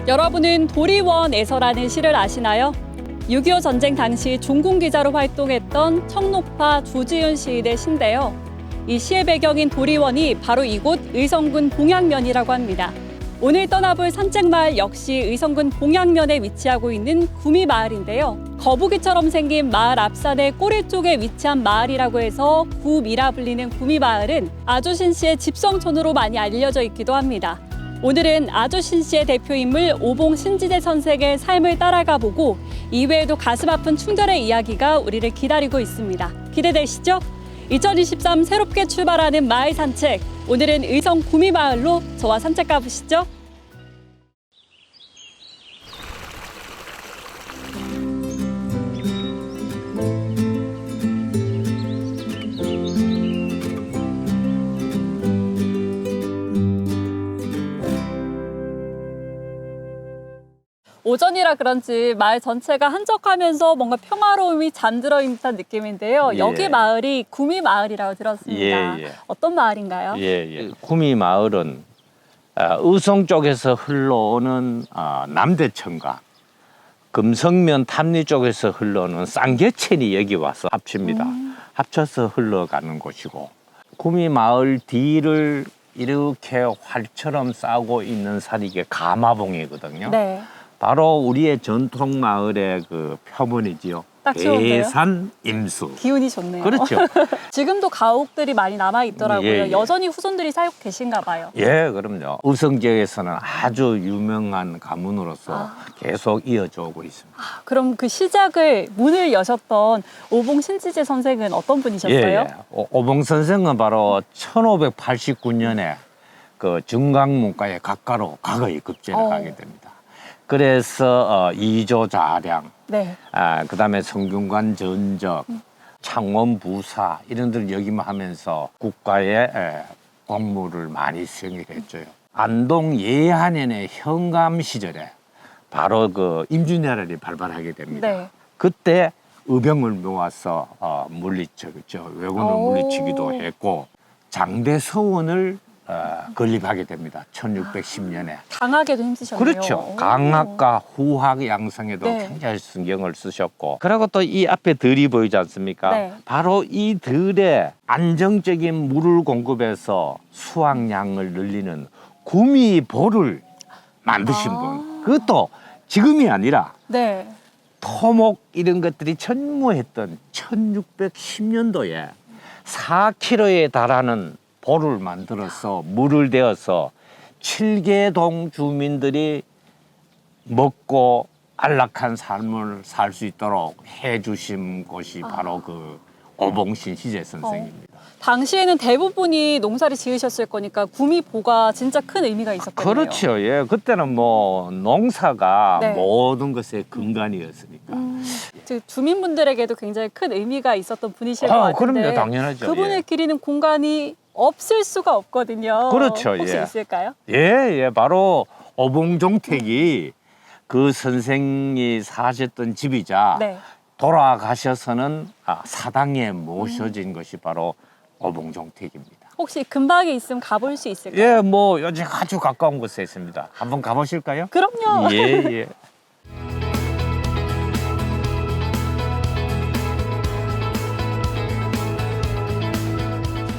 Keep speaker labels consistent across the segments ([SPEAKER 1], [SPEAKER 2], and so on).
[SPEAKER 1] 여러분은 도리원에서라는 시를 아시나요? 6.25 전쟁 당시 종군 기자로 활동했던 청록파 조지윤 시인의 시인데요. 이 시의 배경인 도리원이 바로 이곳 의성군 봉양면이라고 합니다. 오늘 떠나볼 산책마을 역시 의성군 봉양면에 위치하고 있는 구미마을인데요. 거북이처럼 생긴 마을 앞산의 꼬리 쪽에 위치한 마을이라고 해서 구미라 불리는 구미마을은 아주신 씨의 집성촌으로 많이 알려져 있기도 합니다. 오늘은 아주신 씨의 대표인물 오봉 신지대 선생의 삶을 따라가 보고 이외에도 가슴 아픈 충돌의 이야기가 우리를 기다리고 있습니다. 기대되시죠? 2023 새롭게 출발하는 마을 산책. 오늘은 의성 구미마을로 저와 산책 가보시죠. 오전이라 그런지 마을 전체가 한적하면서 뭔가 평화로움이 잠들어 있는 듯한 느낌인데요.
[SPEAKER 2] 예.
[SPEAKER 1] 여기 마을이 구미마을이라고 들었습니다.
[SPEAKER 2] 예.
[SPEAKER 1] 어떤 마을인가요?
[SPEAKER 2] 구미마을은 의성 쪽에서 흘러오는 남대천과 금성면 탐리 쪽에서 흘러오는 쌍계천이 여기 와서 합칩니다. 합쳐서 흘러가는 곳이고, 구미마을 뒤를 이렇게 활처럼 싸고 있는 산이 이게 가마봉이거든요.
[SPEAKER 1] 네.
[SPEAKER 2] 바로 우리의 전통 마을의 그 표본이지요.
[SPEAKER 1] 딱 좋은데요?
[SPEAKER 2] 대산 임수.
[SPEAKER 1] 기운이 좋네요.
[SPEAKER 2] 그렇죠.
[SPEAKER 1] 지금도 가옥들이 많이 남아 있더라고요.
[SPEAKER 2] 예, 예.
[SPEAKER 1] 여전히 후손들이 살고 계신가 봐요.
[SPEAKER 2] 예, 그럼요. 의성 지역에서는 아주 유명한 가문으로서 계속 이어져 오고 있습니다.
[SPEAKER 1] 그럼 그 시작을 문을 여셨던 오봉 신지제 선생은 어떤 분이셨어요?
[SPEAKER 2] 오봉 선생은 바로 1589년에 그 증강문과의 각가로 과거의 급제를 가게 됩니다. 그래서 이조자량,
[SPEAKER 1] 네.
[SPEAKER 2] 그다음에 성균관 전적, 창원 부사 이런 데를 역임하면서 국가의 공무를 많이 수행했죠. 안동 예한년의 현감 시절에 바로 그 임진왜란이 발발하게 됩니다.
[SPEAKER 1] 네.
[SPEAKER 2] 그때 의병을 모아서 물리쳤죠. 왜군을 물리치기도 했고 장대 서원을 건립하게 됩니다. 1610년에.
[SPEAKER 1] 강하게도 힘쓰셨네요.
[SPEAKER 2] 그렇죠. 강학과 후학 양성에도
[SPEAKER 1] 네.
[SPEAKER 2] 굉장히 신경을 쓰셨고, 그리고 또 이 앞에 들이 보이지 않습니까?
[SPEAKER 1] 네.
[SPEAKER 2] 바로 이 들에 안정적인 물을 공급해서 수확량을 늘리는 구미보를 만드신 분. 그것도 지금이 아니라
[SPEAKER 1] 네.
[SPEAKER 2] 토목 이런 것들이 전무했던 1610년도에 4kg에 달하는 보를 만들어서 물을 대어서 7개동 주민들이 먹고 안락한 삶을 살 수 있도록 해주신 곳이 바로 그 오봉신 시제 선생입니다.
[SPEAKER 1] 당시에는 대부분이 농사를 지으셨을 거니까 구미보가 진짜 큰 의미가 있었겠네요.
[SPEAKER 2] 그렇죠. 예, 그때는 뭐 농사가
[SPEAKER 1] 네.
[SPEAKER 2] 모든 것의 근간이었으니까.
[SPEAKER 1] 즉 주민분들에게도 굉장히 큰 의미가 있었던 분이실 것 같은데
[SPEAKER 2] 그럼요, 당연하죠.
[SPEAKER 1] 그분을
[SPEAKER 2] 예.
[SPEAKER 1] 기리는 공간이 없을 수가 없거든요.
[SPEAKER 2] 그렇죠.
[SPEAKER 1] 혹시
[SPEAKER 2] 예.
[SPEAKER 1] 있을까요?
[SPEAKER 2] 예, 바로 오봉종택이 그 선생이 사셨던 집이자
[SPEAKER 1] 네.
[SPEAKER 2] 돌아가셔서는 사당에 모셔진 것이 바로 오봉종택입니다.
[SPEAKER 1] 혹시 근방에 있으면 가볼 수 있을까요?
[SPEAKER 2] 예, 뭐 여기 아주 가까운 곳에 있습니다. 한번 가보실까요?
[SPEAKER 1] 그럼요.
[SPEAKER 2] 예.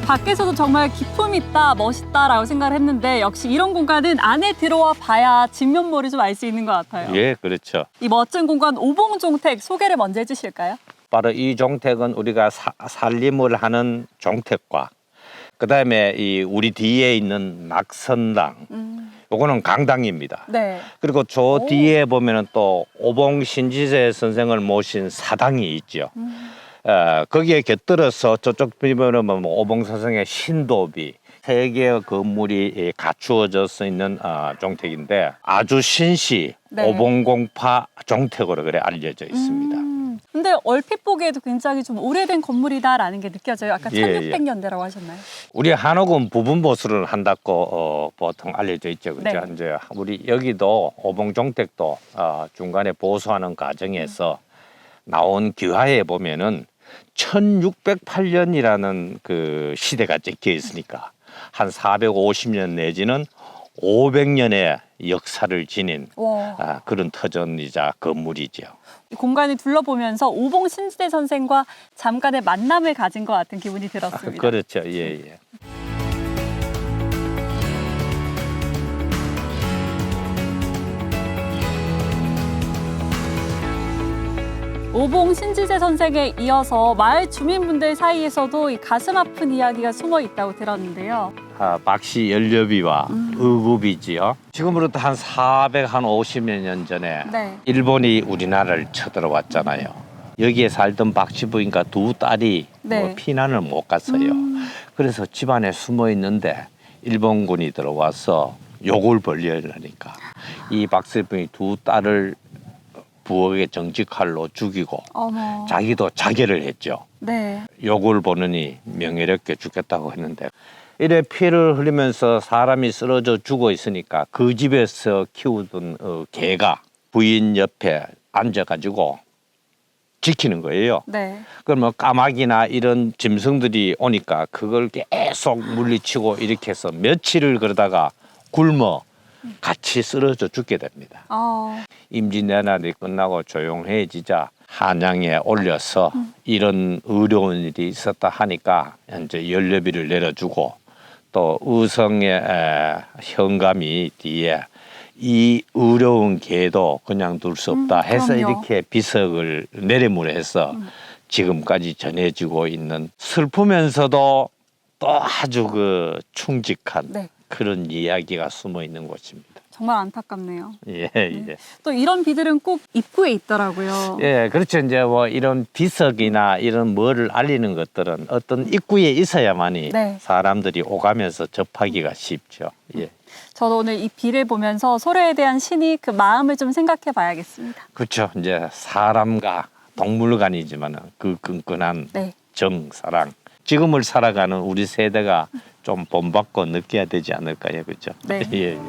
[SPEAKER 1] 밖에서도 정말 기품 있다, 멋있다라고 생각을 했는데 역시 이런 공간은 안에 들어와 봐야 진면모를 좀 알 수 있는 것 같아요.
[SPEAKER 2] 예, 그렇죠.
[SPEAKER 1] 이 멋진 공간 오봉종택 소개를 먼저 해주실까요?
[SPEAKER 2] 바로 이 종택은 우리가 살림을 하는 종택과 그다음에 이 우리 뒤에 있는 낙선당, 요거는 강당입니다.
[SPEAKER 1] 네.
[SPEAKER 2] 그리고 저 뒤에 보면은 또 오봉 신지세 선생을 모신 사당이 있죠. 거기에 곁들여서 저쪽 보면은 뭐 오봉 선생의 신도비 3개의 건물이 갖추어져 있는 종택인데 아주 신시
[SPEAKER 1] 네.
[SPEAKER 2] 오봉공파 종택으로 그래 알려져 있습니다.
[SPEAKER 1] 근데 얼핏 보기에도 굉장히 좀 오래된 건물이다라는 게 느껴져요. 아까
[SPEAKER 2] 예,
[SPEAKER 1] 1600년대라고 하셨나요?
[SPEAKER 2] 우리 한옥은 부분 보수를 한다고 보통 알려져 있죠. 그렇죠?
[SPEAKER 1] 네.
[SPEAKER 2] 이제 우리 여기도 오봉종택도 중간에 보수하는 과정에서 나온 기와에 보면은 1608년이라는 그 시대가 찍혀 있으니까 한 450년 내지는 500년의 역사를 지닌
[SPEAKER 1] 와.
[SPEAKER 2] 그런 터전이자 건물이죠.
[SPEAKER 1] 이 공간을 둘러보면서 오봉 신지대 선생과 잠깐의 만남을 가진 것 같은 기분이 들었습니다.
[SPEAKER 2] 그렇죠. 예, 예.
[SPEAKER 1] 오봉 신지대 선생에 이어서 마을 주민분들 사이에서도 이 가슴 아픈 이야기가 숨어 있다고 들었는데요.
[SPEAKER 2] 박씨 연료비와 의급이지요. 지금으로부터 한 450여 년 전에
[SPEAKER 1] 네.
[SPEAKER 2] 일본이 우리나라를 쳐들어왔잖아요. 여기에 살던 박씨 부인과 두 딸이
[SPEAKER 1] 네.
[SPEAKER 2] 피난을 못 갔어요. 그래서 집안에 숨어 있는데 일본군이 들어와서 욕을 벌리려니까 이 박씨 부인이 두 딸을 부엌의 정직칼로 죽이고
[SPEAKER 1] 어머.
[SPEAKER 2] 자기도 자결을 했죠.
[SPEAKER 1] 네.
[SPEAKER 2] 욕을 보느니 명예롭게 죽겠다고 했는데 이래 피를 흘리면서 사람이 쓰러져 죽어 있으니까 그 집에서 키우던 개가 부인 옆에 앉아가지고 지키는 거예요.
[SPEAKER 1] 네.
[SPEAKER 2] 그러면 까마귀나 이런 짐승들이 오니까 그걸 계속 물리치고 이렇게 해서 며칠을 그러다가 굶어 같이 쓰러져 죽게 됩니다. 임진왜란이 끝나고 조용해지자 한양에 올려서 이런 어려운 일이 있었다 하니까 이제 연료비를 내려주고 또 의성의 현감이 뒤에 이 어려운 개도 그냥 둘 수 없다 해서
[SPEAKER 1] 그럼요.
[SPEAKER 2] 이렇게 비석을 내림으로 해서 지금까지 전해지고 있는 슬프면서도 또 아주 그 충직한
[SPEAKER 1] 네.
[SPEAKER 2] 그런 이야기가 숨어 있는 곳입니다.
[SPEAKER 1] 정말 안타깝네요.
[SPEAKER 2] 예, 예.
[SPEAKER 1] 또 이런 비들은 꼭 입구에 있더라고요.
[SPEAKER 2] 예, 그렇죠. 이제 뭐 이런 비석이나 이런 뭐를 알리는 것들은 어떤 입구에 있어야만이
[SPEAKER 1] 네.
[SPEAKER 2] 사람들이 오가면서 접하기가 쉽죠. 예.
[SPEAKER 1] 저도 오늘 이 비를 보면서 서로에 대한 신이 그 마음을 좀 생각해 봐야겠습니다.
[SPEAKER 2] 그렇죠. 이제 사람과 동물간이지만 그 끈끈한
[SPEAKER 1] 네.
[SPEAKER 2] 정, 사랑. 지금을 살아가는 우리 세대가 좀 본받고 느껴야 되지 않을까요? 그렇죠?
[SPEAKER 1] 네.
[SPEAKER 2] 예, 예.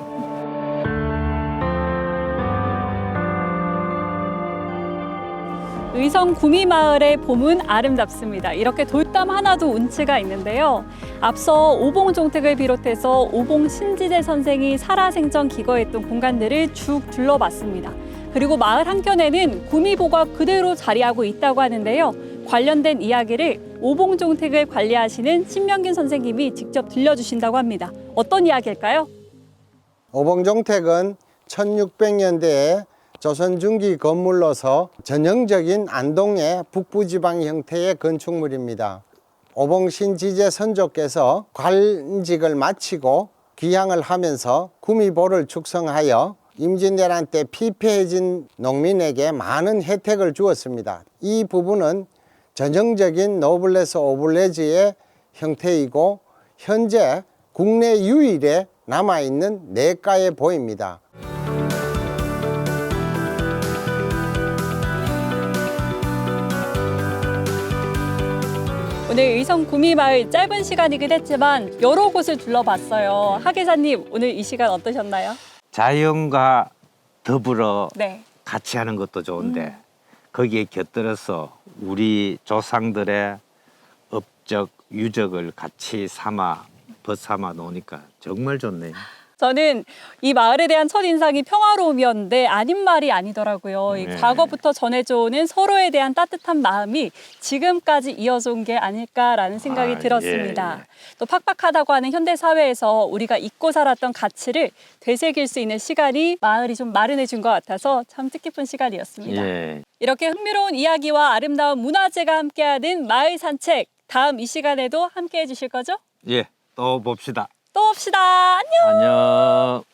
[SPEAKER 1] 의성 구미마을의 봄은 아름답습니다. 이렇게 돌담 하나도 운치가 있는데요. 앞서 오봉 종택을 비롯해서 오봉 신지대 선생이 살아생전 기거했던 공간들을 쭉 둘러봤습니다. 그리고 마을 한켠에는 구미보가 그대로 자리하고 있다고 하는데요. 관련된 이야기를 오봉 종택을 관리하시는 신명균 선생님이 직접 들려주신다고 합니다. 어떤 이야기일까요?
[SPEAKER 3] 오봉종택은 1600년대에 조선 중기 건물로서 전형적인 안동의 북부지방 형태의 건축물입니다. 오봉신 지제 선조께서 관직을 마치고 귀향을 하면서 구미보를 축성하여 임진왜란 때 피폐해진 농민에게 많은 혜택을 주었습니다. 이 부분은 전형적인 노블레스 오블레즈의 형태이고 현재 국내 유일의 남아있는 내과에 보입니다.
[SPEAKER 1] 오늘 의성 구미마을 짧은 시간이긴 했지만 여러 곳을 둘러봤어요. 하 기자님, 오늘 이 시간 어떠셨나요?
[SPEAKER 2] 자연과 더불어
[SPEAKER 1] 네.
[SPEAKER 2] 같이 하는 것도 좋은데 거기에 곁들여서 우리 조상들의 업적, 유적을 같이 벗삼아 놓으니까 정말 좋네요.
[SPEAKER 1] 저는 이 마을에 대한 첫인상이 평화로움이었는데 아닌 말이 아니더라고요. 이
[SPEAKER 2] 네.
[SPEAKER 1] 과거부터 전해져 오는 서로에 대한 따뜻한 마음이 지금까지 이어져 온 게 아닐까라는 생각이 들었습니다.
[SPEAKER 2] 예.
[SPEAKER 1] 또 팍팍하다고 하는 현대 사회에서 우리가 잊고 살았던 가치를 되새길 수 있는 시간이 마을이 좀 마련해 준 것 같아서 참 뜻깊은 시간이었습니다.
[SPEAKER 2] 예.
[SPEAKER 1] 이렇게 흥미로운 이야기와 아름다운 문화재가 함께하는 마을 산책, 다음 이 시간에도 함께해 주실 거죠?
[SPEAKER 2] 예, 또 봅시다.
[SPEAKER 1] 또 봅시다. 안녕.
[SPEAKER 2] 안녕.